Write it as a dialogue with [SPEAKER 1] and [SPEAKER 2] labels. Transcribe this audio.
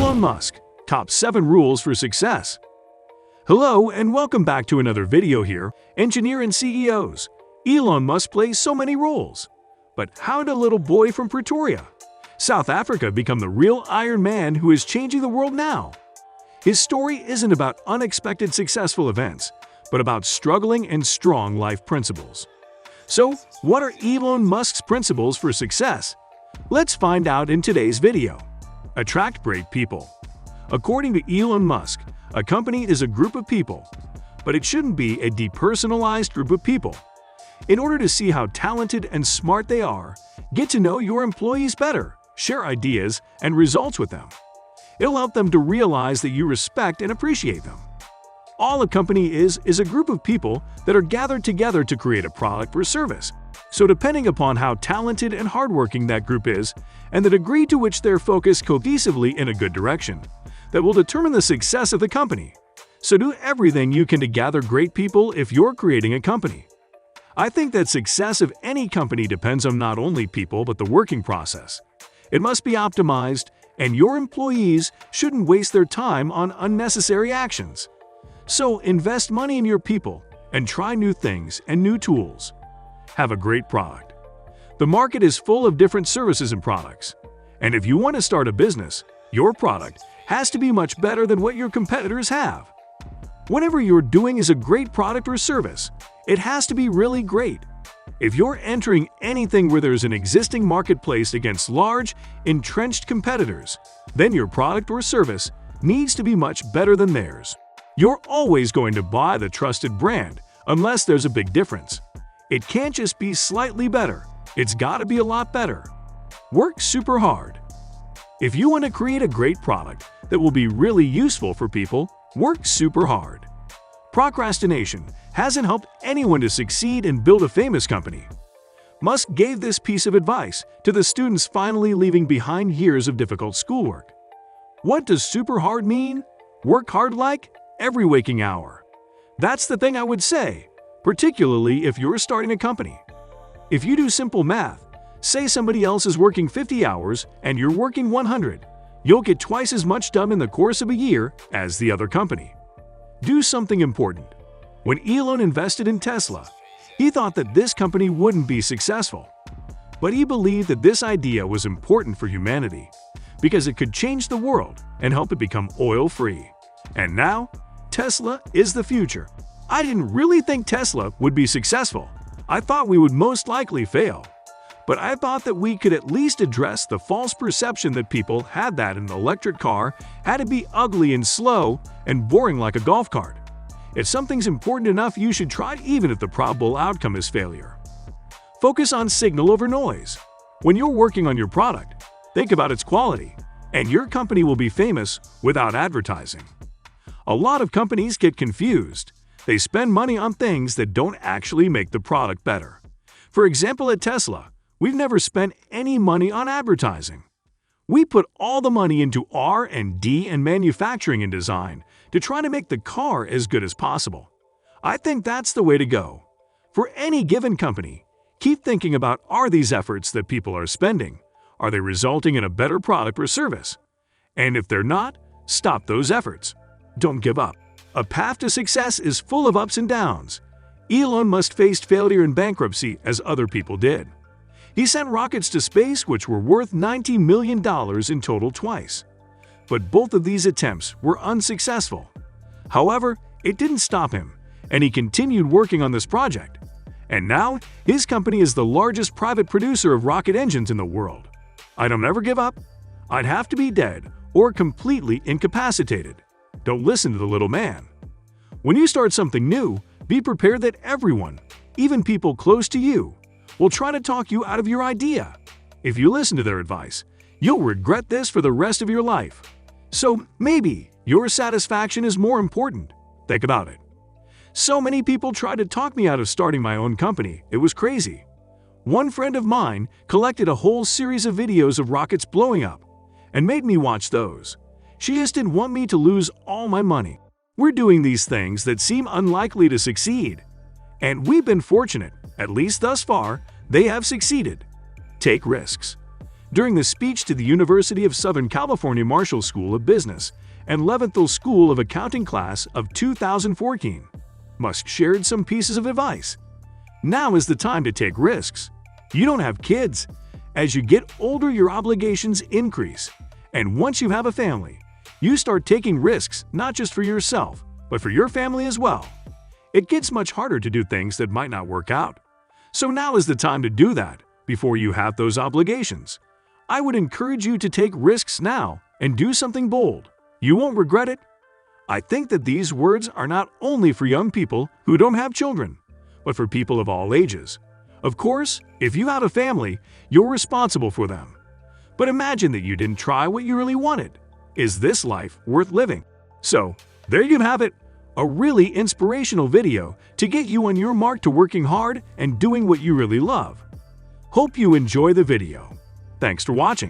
[SPEAKER 1] Elon Musk, Top 7 Rules for Success. Hello and welcome back to another video here, Engineer and CEOs. Elon Musk plays so many roles. But how did a little boy from Pretoria, South Africa become the real Iron Man who is changing the world now? His story isn't about unexpected successful events, but about struggling and strong life principles. So, what are Elon Musk's principles for success? Let's find out in today's video. Attract great people. According to Elon Musk, a company is a group of people, but it shouldn't be a depersonalized group of people. In order to see how talented and smart they are, get to know your employees better, share ideas and results with them. It'll help them to realize that you respect and appreciate them. All a company is a group of people that are gathered together to create a product or service. So depending upon how talented and hardworking that group is, and the degree to which they're focused cohesively in a good direction, that will determine the success of the company. So do everything you can to gather great people if you're creating a company. I think that success of any company depends on not only people but the working process. It must be optimized, and your employees shouldn't waste their time on unnecessary actions. So invest money in your people and try new things and new tools. Have a great product. The market is full of different services and products. And if you want to start a business, your product has to be much better than what your competitors have. Whatever you're doing is a great product or service. It has to be really great. If you're entering anything where there's an existing marketplace against large, entrenched competitors, then your product or service needs to be much better than theirs. You're always going to buy the trusted brand unless there's a big difference. It can't just be slightly better. It's got to be a lot better. Work super hard. If you want to create a great product that will be really useful for people, work super hard. Procrastination hasn't helped anyone to succeed and build a famous company. Musk gave this piece of advice to the students finally leaving behind years of difficult schoolwork. What does super hard mean? Work hard like every waking hour. That's the thing I would say, particularly if you're starting a company. If you do simple math, say somebody else is working 50 hours and you're working 100, you'll get twice as much done in the course of a year as the other company. Do something important. When Elon invested in Tesla, he thought that this company wouldn't be successful. But he believed that this idea was important for humanity because it could change the world and help it become oil-free. And now, Tesla is the future. I didn't really think Tesla would be successful. I thought we would most likely fail. But I thought that we could at least address the false perception that people had that an electric car had to be ugly and slow and boring like a golf cart. If something's important enough, you should try even if the probable outcome is failure. Focus on signal over noise. When you're working on your product, think about its quality, and your company will be famous without advertising. A lot of companies get confused. They spend money on things that don't actually make the product better. For example, at Tesla, we've never spent any money on advertising. We put all the money into R&D and manufacturing and design to try to make the car as good as possible. I think that's the way to go. For any given company, keep thinking about, are these efforts that people are spending? Are they resulting in a better product or service? And if they're not, stop those efforts. Don't give up. A path to success is full of ups and downs. Elon Musk faced failure and bankruptcy as other people did. He sent rockets to space which were worth $90 million in total twice. But both of these attempts were unsuccessful. However, it didn't stop him, and he continued working on this project. And now, his company is the largest private producer of rocket engines in the world. I don't ever give up. I'd have to be dead or completely incapacitated. Don't listen to the little man. When you start something new, be prepared that everyone, even people close to you, will try to talk you out of your idea. If you listen to their advice, you'll regret this for the rest of your life. So maybe your satisfaction is more important. Think about it. So many people tried to talk me out of starting my own company. It was crazy. One friend of mine collected a whole series of videos of rockets blowing up and made me watch those. She just didn't want me to lose all my money. We're doing these things that seem unlikely to succeed. And we've been fortunate, at least thus far, they have succeeded. Take risks. During the speech to the University of Southern California Marshall School of Business and Leventhal School of Accounting class of 2014, Musk shared some pieces of advice. Now is the time to take risks. You don't have kids. As you get older, your obligations increase. And once you have a family, you start taking risks not just for yourself, but for your family as well. It gets much harder to do things that might not work out. So now is the time to do that before you have those obligations. I would encourage you to take risks now and do something bold. You won't regret it. I think that these words are not only for young people who don't have children, but for people of all ages. Of course, if you have a family, you're responsible for them. But imagine that you didn't try what you really wanted. Is this life worth living? So, there you have it, a really inspirational video to get you on your mark to working hard and doing what you really love. Hope you enjoy the video. Thanks for watching.